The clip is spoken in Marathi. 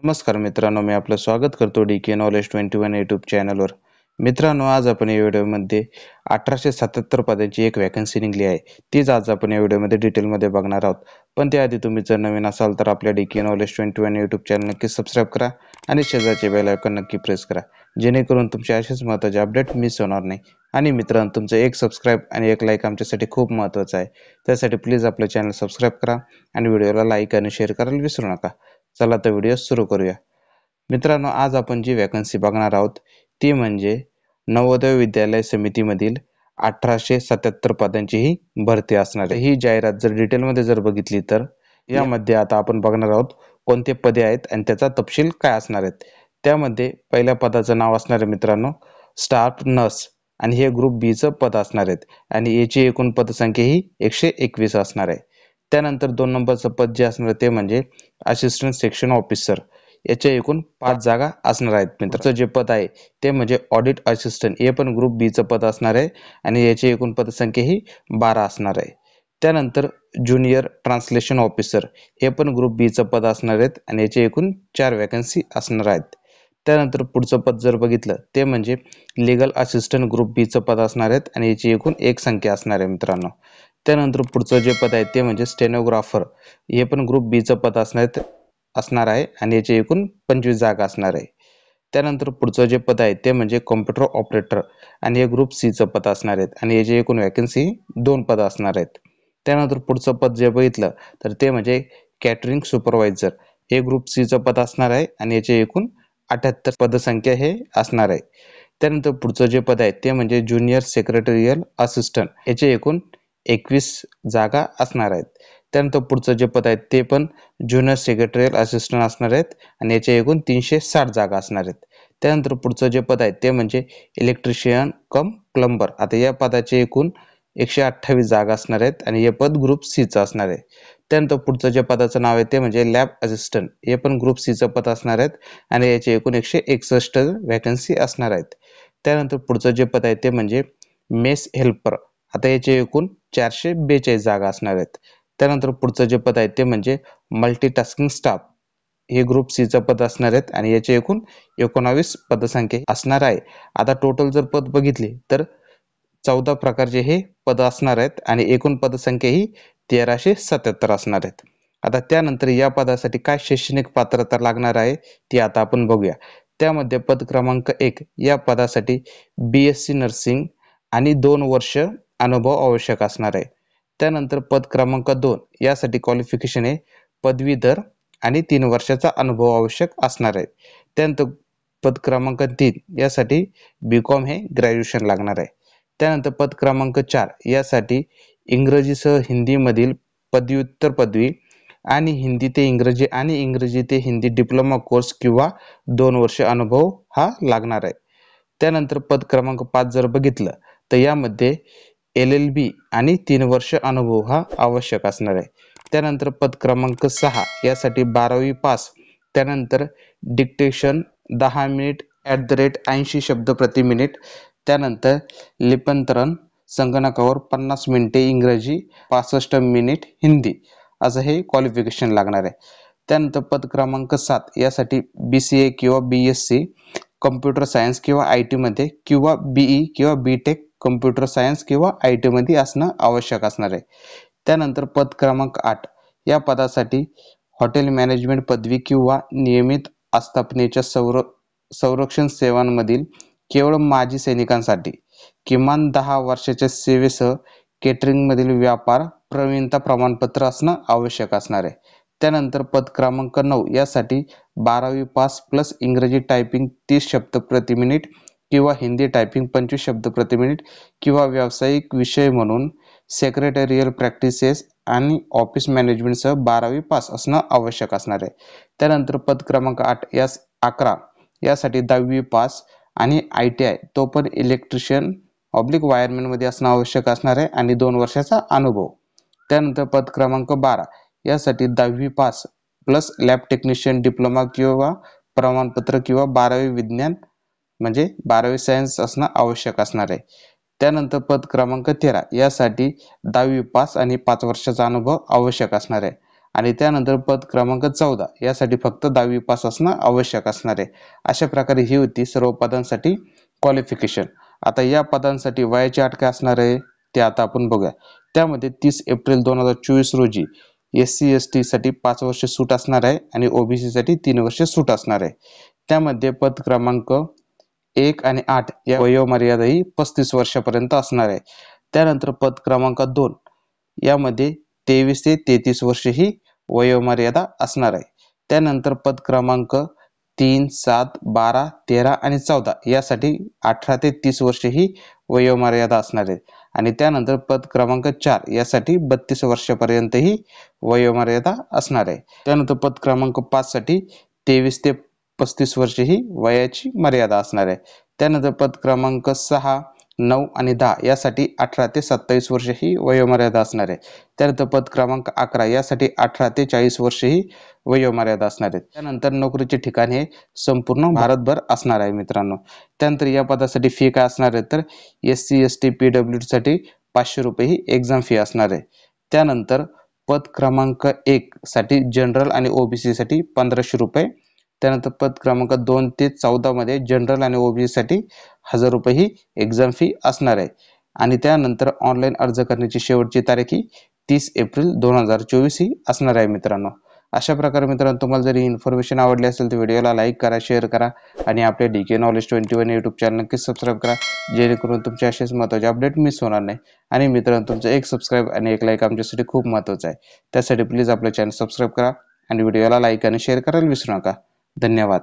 नमस्कार मित्रांनो, मी आपलं स्वागत करतो DK नॉलेज 21 यूट्यूब चॅनलवर. मित्रांनो, आज आपण या व्हिडिओमध्ये 1877 पदांची एक वॅकन्सी निघली आहे. तीच आज आपण या व्हिडिओमध्ये डिटेलमध्ये बघणार आहोत. पण त्याआधी तुम्ही जर नवीन असाल तर आपल्या DK नॉलेज 21 यूट्यूब चॅनल नक्की सबस्क्राईब करा आणि शेजारचे बेल आयकॉन नक्की प्रेस करा, जेणेकरून तुमचे असेच महत्त्वाचे अपडेट मिस होणार नाही. आणि मित्रांनो, तुमचं एक सबस्क्राईब आणि एक लाईक आमच्यासाठी खूप महत्त्वाचं आहे. त्यासाठी प्लीज आपलं चॅनल सबस्क्राईब करा आणि व्हिडिओला लाईक आणि शेअर करायला विसरू नका. चला तर व्हिडिओ सुरू करूया. मित्रांनो, आज आपण जी वॅकन्सी बघणार आहोत ती म्हणजे नवोदय विद्यालय समितीमधील 1877 पदांची ही भरती असणार आहे. ही जाहिरात जर डिटेलमध्ये जर बघितली तर यामध्ये आता आपण बघणार आहोत कोणते पदे आहेत आणि त्याचा तपशील काय असणार आहेत. त्यामध्ये पहिल्या पदाचं नाव असणार आहे मित्रांनो स्टाफ नर्स आणि हे ग्रुप बी चं पद असणार आहेत आणि याची एकूण पदसंख्या ही 121 असणार आहे. त्यानंतर 2 नंबरचं पद जे असणार ते म्हणजे असिस्टंट सेक्शन ऑफिसर. याच्या एकूण 5 जागा असणार आहेत. मित्रांनो, जे पद आहे ते म्हणजे ऑडिट असिस्टंट, हे पण ग्रुप बी चं पद असणार आहे आणि याची एकूण पदसंख्या ही 12 असणार आहे. त्यानंतर ज्युनियर ट्रान्सलेशन ऑफिसर, हे पण ग्रुप बी चं पद असणार आहेत आणि याची एकूण 4 वॅकन्सी असणार आहेत. त्यानंतर पुढचं पद जर बघितलं ते म्हणजे लीगल असिस्टंट ग्रुप बी चं पद असणार आहेत आणि याची एकूण 1 संख्या असणार आहे मित्रांनो. त्यानंतर पुढचं जे पद आहे ते म्हणजे स्टेनोग्राफर, हे पण ग्रुप बी चं पद असणार आहे आणि याची एकूण 25 जागा असणार आहे. त्यानंतर पुढचं जे पद आहे ते म्हणजे कॉम्प्युटर ऑपरेटर आणि हे ग्रुप सी चं पद असणार आहेत आणि याची एकूण वॅकन्सी 2 पद असणार आहेत. त्यानंतर पुढचं पद जे बघितलं तर ते म्हणजे कॅटरिंग सुपरवायझर, हे ग्रुप सी चं पद असणार आहे आणि याची एकूण 78 पदसंख्या हे असणार आहे. त्यानंतर पुढचं जे पद आहे ते म्हणजे ज्युनियर सेक्रेटरियल असिस्टंट, याचे एकूण 21 जागा असणार आहेत. त्यानंतर पुढचं जे पद आहे ते पण ज्युनियर सेक्रेटरियल असिस्टंट असणार आहेत आणि याचे एकूण 360 जागा असणार आहेत. त्यानंतर पुढचं जे पद आहे ते म्हणजे इलेक्ट्रिशियन कम प्लंबर. आता या पदाचे एकूण 128 जागा असणार आहेत आणि हे पद ग्रुप सी चं असणार आहे. त्यानंतर पुढचं जे पदाचं नाव आहे ते म्हणजे लॅब असिस्टंट, हे पण ग्रुप सी चं पद असणार आहेत आणि याचे एकूण 161 वॅकन्सी असणार आहेत. त्यानंतर पुढचं जे पद आहे ते म्हणजे मेस हेल्पर. आता याचे एकूण 442 जागा असणार आहेत. त्यानंतर पुढचं जे पद आहे ते म्हणजे मल्टीटास्किंग स्टाफ, हे ग्रुप सी चं पद असणार आहेत आणि याचे एकूण 19 पदसंख्या असणार आहे. आता टोटल जर पद बघितली तर 14 प्रकारचे हे पद असणार आहेत आणि एकूण पदसंख्या ही 1377 असणार आहेत. आता त्यानंतर या पदासाठी काय शैक्षणिक पात्रता लागणार आहे ती आता आपण बघूया. त्यामध्ये पद क्रमांक 1 या पदासाठी BSc नर्सिंग आणि 2 वर्ष अनुभव आवश्यक असणार आहे. त्यानंतर पद क्रमांक 2 यासाठी क्वालिफिकेशन आहे पदवीधर आणि 3 वर्षाचा अनुभव आवश्यक असणार आहे. त्यानंतर पद क्रमांक 3 यासाठी BCom हे ग्रॅज्युएशन लागणार आहे. त्यानंतर पद क्रमांक 4 यासाठी इंग्रजीसह हिंदीमधील पदव्युत्तर पदवी आणि हिंदी ते इंग्रजी आणि इंग्रजी ते हिंदी डिप्लोमा कोर्स किंवा 2 वर्ष अनुभव हा लागणार आहे. त्यानंतर पद क्रमांक 5 जर बघितलं तर यामध्ये LLB आणि 3 वर्ष अनुभव हा आवश्यक असणार आहे. त्यानंतर पद क्रमांक 6 यासाठी 12वी पास, त्यानंतर डिक्टेशन 10 मिनिट @80 शब्द प्रति मिनिट, त्यानंतर लिप्यंतरण संगणकावर 50 मिनिटे इंग्रजी, 65 मिनिट हिंदी, असं हे क्वालिफिकेशन लागणार आहे. त्यानंतर पद क्रमांक 7 यासाठी BCA किंवा BSc कम्प्युटर सायन्स किंवा IT मध्ये किंवा BE किंवा BTech कम्प्युटर सायन्स किंवा IT मध्ये असणं आवश्यक असणार आहे. त्यानंतर पद क्रमांक 8 या पदासाठी हॉटेल मॅनेजमेंट पदवी किंवा नियमित आस्थापनेच्या संरक्षण सेवांमधील केवळ माजी सैनिकांसाठी किमान 10 वर्षाच्या सेवेसह केटरिंगमधील व्यापार प्रवीणता प्रमाणपत्र असणं आवश्यक असणार आहे. त्यानंतर पद क्रमांक 9 यासाठी 12वी पास प्लस इंग्रजी टायपिंग 30 शब्द प्रति मिनिट किंवा हिंदी टायपिंग 25 शब्द प्रति मिनिट किंवा व्यावसायिक विषय म्हणून सेक्रेटरियल प्रॅक्टिसेस आणि ऑफिस मॅनेजमेंटसह 12वी पास असणं आवश्यक असणार आहे. त्यानंतर पद क्रमांक 11 यासाठी 10वी पास आणि ITI तो पण इलेक्ट्रिशियन वायरमॅन मध्ये असणं आवश्यक असणार आहे आणि 2 वर्षाचा अनुभव. त्यानंतर पद क्रमांक 12 यासाठी 10वी pass plus lab technician diploma किंवा प्रमाणपत्र किंवा 12वी विज्ञान म्हणजे 12वी सायन्स असणं आवश्यक असणार आहे. त्यानंतर पद क्रमांक 13 यासाठी 10वी पास आणि 5 वर्षाचा अनुभव आवश्यक असणार आहे आणि त्यानंतर पद क्रमांक 14 यासाठी फक्त 10वी पास असणं आवश्यक असणार आहे. अशा प्रकारे ही होती सर्व पदांसाठी क्वालिफिकेशन. आता या पदांसाठी वयाची अट काय असणार आहे ते आता आपण बघूया. त्यामध्ये 30 एप्रिल 2024 रोजी SC ST साठी 5 वर्ष सूट असणार आहे आणि OBC साठी 3 वर्ष सूट असणार आहे. त्यामध्ये पद क्रमांक 1 आणि 8 या वयोमर्यादा ही 35 वर्षापर्यंत असणार आहे. त्यानंतर पद क्रमांक 2 यामध्ये 23 ते 33 वर्ष ही वयोमर्यादा असणार आहे. त्यानंतर पद क्रमांक 3, 7, 12, 13 आणि 14 यासाठी 18 ते 30 वर्ष ही वयोमर्यादा असणार आहे. आणि त्यानंतर पद क्रमांक 4 यासाठी 32 वर्षापर्यंत ही वयोमर्यादा असणार आहे. त्यानंतर पद क्रमांक 5 साठी 23 ते 35 वर्ष ही वयाची मर्यादा असणार आहे. त्यानंतर पद क्रमांक 6, 9 आणि 10 यासाठी 18 ते 27 वर्ष ही वयोमर्यादा असणार आहे. त्यानंतर पद क्रमांक 11 यासाठी 18 ते 40 वर्ष ही वयोमर्यादा असणार आहे. त्यानंतर नोकरीचे ठिकाण हे संपूर्ण भारतभर असणार आहे मित्रांनो. त्यानंतर या पदासाठी फी काय असणार आहे तर SC ST PWD साठी 500 रुपये ही एक्झाम फी असणार आहे. त्यानंतर पद क्रमांक 1 साठी जनरल आणि OBC साठी 1500 रुपये. त्यानंतर पद क्रमांक 2 ते 14 मध्ये जनरल आणि OBC साठी 1000 रुपये ही एक्झाम फी असणार आहे. आणि त्यानंतर ऑनलाईन अर्ज करण्याची शेवटची तारीख ही 30 एप्रिल 2024 ही असणार आहे मित्रांनो. अशा प्रकारे मित्रांनो तुम्हाला जर ही इन्फॉर्मेशन आवडली असेल तर व्हिडिओला लाईक करा, शेअर करा आणि आपल्या DK Knowledge 21 YouTube चॅनल नक्कीच सबस्क्राईब करा, जेणेकरून तुमचे असेच महत्त्वाचे अपडेट मिस होणार नाही. आणि मित्रांनो तुमचं एक सबस्क्राईब आणि एक लाईक आमच्यासाठी खूप महत्त्वाचं आहे. त्यासाठी प्लीज आपलं चॅनल सबस्क्राईब करा आणि व्हिडिओला लाईक आणि शेअर करायला विसरू नका. धन्यवाद.